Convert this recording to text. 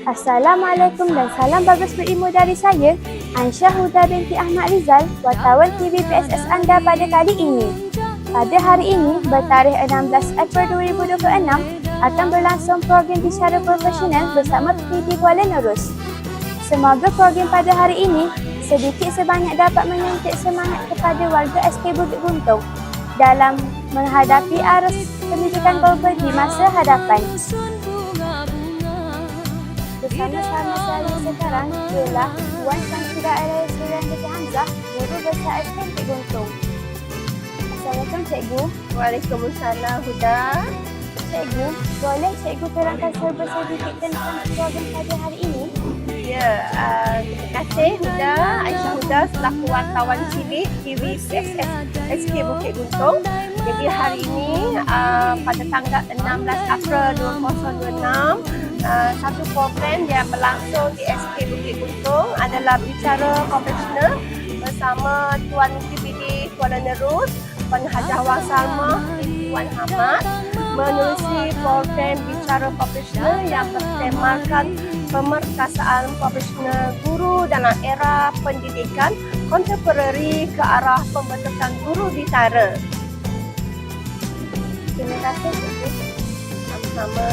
Assalamualaikum dan salam bagus berilmu dari saya, Aisyah Huda binti Ahmad Rizal, wartawan TV PSS anda pada kali ini. Pada hari ini, bertarikh 16 April 2026, akan berlangsung program bicara profesional bersama PTV Kuala Nerus. Semoga program pada hari ini sedikit sebanyak dapat menyuntik semangat kepada warga SK Bukit Guntung dalam menghadapi arus pendidikan global di masa hadapan. Bersama-sama saya sekarang ialah Puan Syamsidah Alaiya Surian Binti Hamzah, Guru Besar SK Bukit Guntung. Assalamualaikum Cikgu. Waalaikumsalam Huda. Cikgu, boleh Cikgu terangkan serba sedikit tentang program pada hari ini? Ya, terima kasih Huda. Aisyah Huda selaku wartawan TV PSS SK Bukit Guntung. Jadi hari ini pada tanggal 16 April 2026, satu program yang berlangsung di SK Bukit Guntung adalah bicara profesional bersama Tuan TPD Kuala Nerus, Puan Hajah Wang Salmah, Tuan Ahmad, menerusi program bicara profesional yang bertemakan pemerkasaan profesional guru dalam era pendidikan kontemporari ke arah pembentukan guru bicara. Terima kasih Cikgu. Sama-sama.